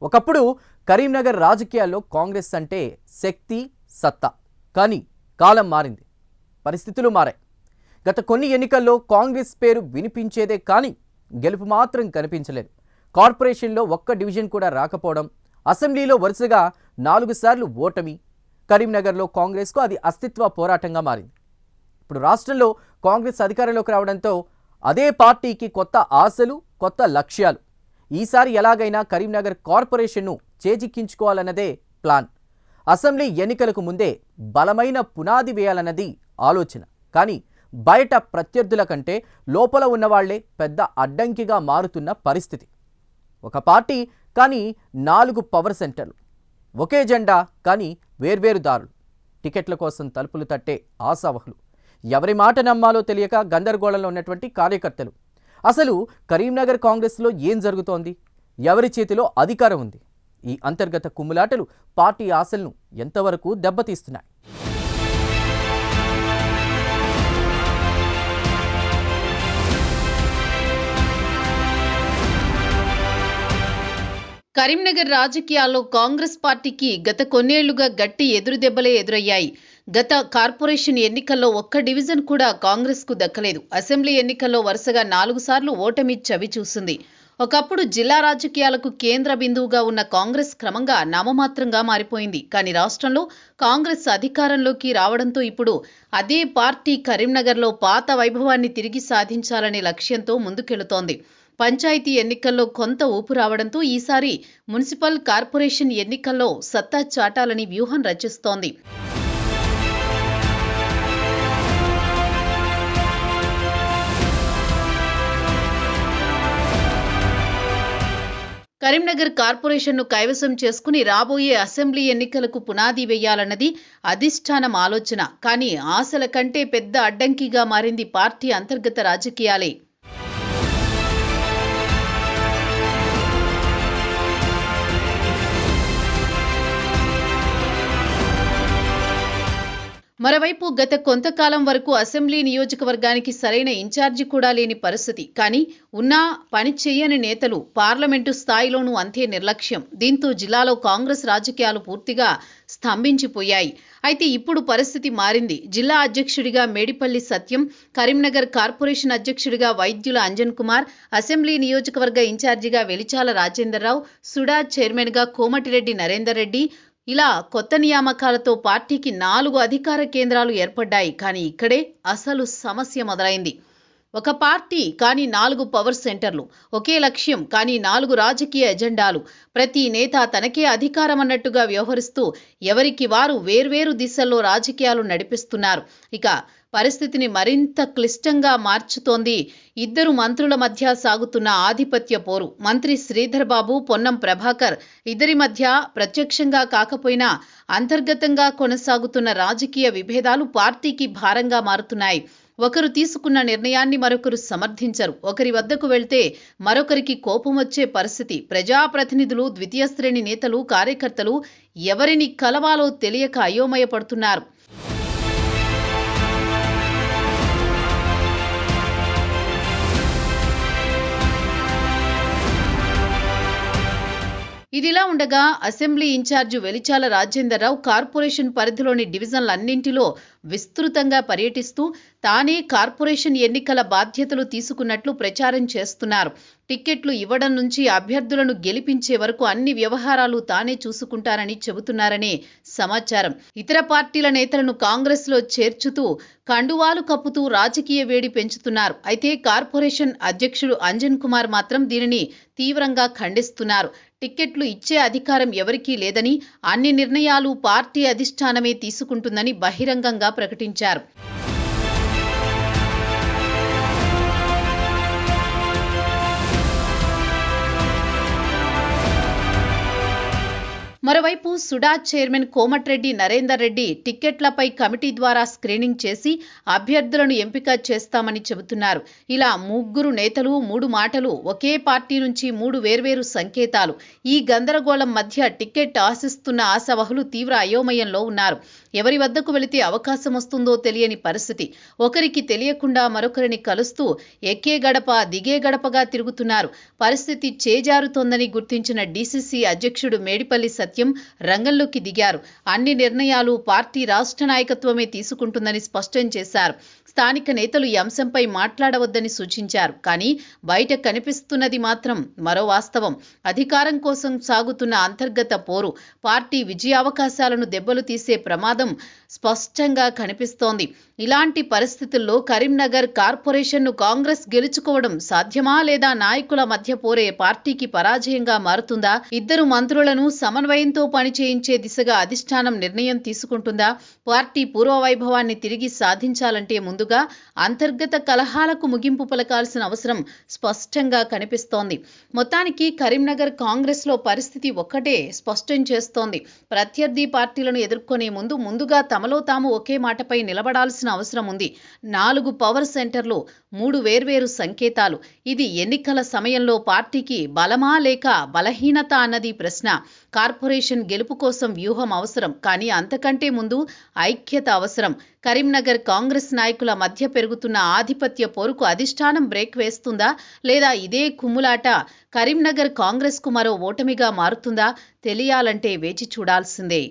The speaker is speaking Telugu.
ఒకప్పుడు కరీంనగర్ రాజకీయాల్లో కాంగ్రెస్ అంటే శక్తి, సత్తా. కానీ కాలం మారింది, పరిస్థితులు మారాయి. గత కొన్ని ఎన్నికల్లో కాంగ్రెస్ పేరు వినిపించేదే కానీ గెలుపు మాత్రం కనిపించలేదు. కార్పొరేషన్లో ఒక్క డివిజన్ కూడా రాకపోవడం, అసెంబ్లీలో వరుసగా 4 సార్లు ఓటమి. కరీంనగర్లో కాంగ్రెస్కు అది అస్తిత్వ పోరాటంగా మారింది. ఇప్పుడు రాష్ట్రంలో కాంగ్రెస్ అధికారంలోకి రావడంతో అదే పార్టీకి కొత్త ఆశలు, కొత్త లక్ష్యాలు. ఈసారి ఎలాగైనా కరీంనగర్ కార్పొరేషన్ను చేజిక్కించుకోవాలన్నదే ప్లాన్. అసెంబ్లీ ఎన్నికలకు ముందే బలమైన పునాది వేయాలన్నది ఆలోచన. కానీ బయట ప్రత్యర్థుల కంటే లోపల ఉన్నవాళ్లే పెద్ద అడ్డంకిగా మారుతున్న పరిస్థితి. ఒక పార్టీ కానీ 4 పవర్ సెంటర్లు, ఒకే జెండా కానీ వేర్వేరు దారులు, టికెట్ల కోసం తలుపులు తట్టే ఆశావహులు, ఎవరి మాట నమ్మాలో తెలియక గందరగోళంలో ఉన్నటువంటి కార్యకర్తలు. అసలు కరీంనగర్ కాంగ్రెస్లో ఏం జరుగుతోంది? ఎవరి చేతిలో అధికారం ఉంది? ఈ అంతర్గత కుమ్ములాటలు పార్టీ ఆశలను ఎంతవరకు దెబ్బతీస్తున్నాయి? కరీంనగర్ రాజకీయాల్లో కాంగ్రెస్ పార్టీకి గత కొన్నేళ్లుగా గట్టి ఎదురుదెబ్బలే ఎదురయ్యాయి. గత కార్పొరేషన్ ఎన్నికల్లో ఒక్క డివిజన్ కూడా కాంగ్రెస్కు దక్కలేదు. అసెంబ్లీ ఎన్నికల్లో వరుసగా 4 సార్లు ఓటమి చవిచూసింది. ఒకప్పుడు జిల్లా రాజకీయాలకు కేంద్ర బిందువుగా ఉన్న కాంగ్రెస్ క్రమంగా నామమాత్రంగా మారిపోయింది. కానీ రాష్ట్రంలో కాంగ్రెస్ అధికారంలోకి రావడంతో ఇప్పుడు అదే పార్టీ కరీంనగర్లో పాత వైభవాన్ని తిరిగి సాధించాలనే లక్ష్యంతో ముందుకెళుతోంది. పంచాయతీ ఎన్నికల్లో కొంత ఊపు రావడంతో ఈసారి మున్సిపల్ కార్పొరేషన్ ఎన్నికల్లో సత్తా చాటాలని వ్యూహం రచిస్తోంది. కరీంనగర్ కార్పొరేషన్ను కైవసం చేసుకుని రాబోయే అసెంబ్లీ ఎన్నికలకు పునాది వేయాలన్నది అధిష్టానం ఆలోచన. కానీ ఆశల కంటే పెద్ద అడ్డంకిగా మారింది పార్టీ అంతర్గత రాజకీయాలే. మరోవైపు గత కొంతకాలం వరకు అసెంబ్లీ నియోజకవర్గానికి సరైన ఇన్ఛార్జి కూడా లేని పరిస్థితి. కానీ ఉన్నా పని చేయని నేతలు, పార్లమెంటు స్థాయిలోనూ అంతే నిర్లక్ష్యం. దీంతో జిల్లాలో కాంగ్రెస్ రాజకీయాలు పూర్తిగా స్తంభించిపోయాయి. అయితే ఇప్పుడు పరిస్థితి మారింది. జిల్లా అధ్యక్షుడిగా మేడిపల్లి సత్యం, కరీంనగర్ కార్పొరేషన్ అధ్యక్షుడిగా వైద్యుల అంజన్ కుమార్, అసెంబ్లీ నియోజకవర్గ ఇన్ఛార్జిగా వెలిచాల రాజేందర్రావు, సుడా చైర్మన్గా కోమటిరెడ్డి నరేందర్ రెడ్డి, ఇలా కొత్త నియామకాలతో పార్టీకి 4 అధికార కేంద్రాలు ఏర్పడ్డాయి. కానీ ఇక్కడే అసలు సమస్య మొదలైంది. ఒక పార్టీ కానీ 4 పవర్ సెంటర్లు, ఒకే లక్ష్యం కానీ 4 రాజకీయ ఎజెండాలు, ప్రతి నేత తనకే అధికారం అన్నట్టుగా వ్యవహరిస్తూ ఎవరికి వారు వేర్వేరు దిశల్లో రాజకీయాలు నడిపిస్తున్నారు. ఇక పరిస్థితిని మరింత క్లిష్టంగా మార్చుతోంది 2 మంత్రుల మధ్య సాగుతున్న ఆధిపత్య పోరు. మంత్రి శ్రీధర్ బాబు, పొన్నం ప్రభాకర్ ఇద్దరి మధ్య ప్రత్యక్షంగా కాకపోయినా అంతర్గతంగా కొనసాగుతున్న రాజకీయ విభేదాలు పార్టీకి భారంగా మారుతున్నాయి. ఒకరు తీసుకున్న నిర్ణయాన్ని మరొకరు సమర్థించరు. ఒకరి వద్దకు వెళ్తే మరొకరికి కోపం వచ్చే పరిస్థితి. ప్రజాప్రతినిధులు, ద్వితీయ శ్రేణి నేతలు, కార్యకర్తలు ఎవరిని కలవాలో తెలియక అయోమయపడుతున్నారు. ఇదిలా ఉండగా assembly in charge Velichala Rajender Rao corporation పరిధిలోని డివిజన్లన్నింటిలో విస్తృతంగా పర్యటిస్తూ తానే కార్పొరేషన్ ఎన్నికల బాధ్యతలు తీసుకున్నట్లు ప్రచారం చేస్తున్నారు. టిక్కెట్లు ఇవ్వడం నుంచి అభ్యర్థులను గెలిపించే వరకు అన్ని వ్యవహారాలు తానే చూసుకుంటారని చెబుతున్నారనే సమాచారం. ఇతర పార్టీల నేతలను కాంగ్రెస్లో చేర్చుతూ కండువాలు కప్పుతూ రాజకీయ వేడి పెంచుతున్నారు. అయితే కార్పొరేషన్ అధ్యక్షుడు అంజన్ కుమార్ మాత్రం దీనిని తీవ్రంగా ఖండిస్తున్నారు. టిక్కెట్లు ఇచ్చే అధికారం ఎవరికీ లేదని, అన్ని నిర్ణయాలు పార్టీ అధిష్టానమే తీసుకుంటుందని బహిరంగంగా ప్రకటించారు. మరోవైపు సుడా చైర్మన్ కోమటిరెడ్డి నరేందర్ రెడ్డి టిక్కెట్లపై కమిటీ ద్వారా స్క్రీనింగ్ చేసి అభ్యర్థులను ఎంపిక చేస్తామని చెబుతున్నారు. ఇలా 3 నేతలు, 3 మాటలు, ఒకే పార్టీ నుంచి 3 వేర్వేరు సంకేతాలు. ఈ గందరగోళం మధ్య టిక్కెట్ ఆశిస్తున్న ఆశావహులు తీవ్ర అయోమయంలో ఉన్నారు. ఎవరి వద్దకు వెళితే అవకాశం వస్తుందో తెలియని పరిస్థితి. ఒకరికి తెలియకుండా మరొకరిని కలుస్తూ ఎక్కే గడప దిగే గడపగా తిరుగుతున్నారు. పరిస్థితి చేజారుతోందని గుర్తించిన డీసీసీ అధ్యక్షుడు మేడిపల్లి సత్యం రంగంలోకి దిగారు. అన్ని నిర్ణయాలు పార్టీ రాష్ట్ర నాయకత్వమే తీసుకుంటుందని స్పష్టం చేశారు. స్థానిక నేతలు ఈ అంశంపై మాట్లాడవద్దని సూచించారు. కానీ బయట కనిపిస్తున్నది మాత్రం మరో వాస్తవం. అధికారం కోసం సాగుతున్న అంతర్గత పోరు, పార్టీ విజయావకాశాలను దెబ్బలు తీసే ప్రమాదం స్పష్టంగా కనిపిస్తోంది. ఇలాంటి పరిస్థితుల్లో కరీంనగర్ కార్పొరేషన్ను కాంగ్రెస్ గెలుచుకోవడం సాధ్యమా లేదా నాయకుల మధ్య పోరే పార్టీకి పరాజయంగా మారుతుందా? ఇద్దరు మంత్రులను సమన్వయంతో పనిచేయించే దిశగా అధిష్టానం నిర్ణయం తీసుకుంటుందా? పార్టీ పూర్వవైభవాన్ని తిరిగి సాధించాలంటే ముందుగా అంతర్గత కలహాలకు ముగింపు పలకాల్సిన అవసరం స్పష్టంగా కనిపిస్తోంది. మొత్తానికి కరీంనగర్ కాంగ్రెస్లో పరిస్థితి ఒక్కటే స్పష్టం చేస్తోంది. ప్రత్యర్థి పార్టీలను ఎదుర్కొనే ముందుగా తమలో తాము ఒకే మాటపై నిలబడాల్సిన అవసరం ఉంది. 4 పవర్ సెంటర్లు, 3 వేర్వేరు సంకేతాలు. ఇది ఎన్నికల సమయంలో పార్టీకి బలమా లేక బలహీనత అన్నది ప్రశ్న. కార్పొరేషన్ గెలుపు కోసం వ్యూహం అవసరం, కానీ అంతకంటే ముందు ఐక్యత అవసరం. కరీంనగర్ కాంగ్రెస్ నాయకుల మధ్య పెరుగుతున్న ఆధిపత్య పోరుకు అధిష్టానం బ్రేక్ వేస్తుందా లేదా ఇదే కుమ్ములాట కరీంనగర్ కాంగ్రెస్కు మరో ఓటమిగా మారుతుందా? తెలియాలంటే వేచి చూడాల్సిందే.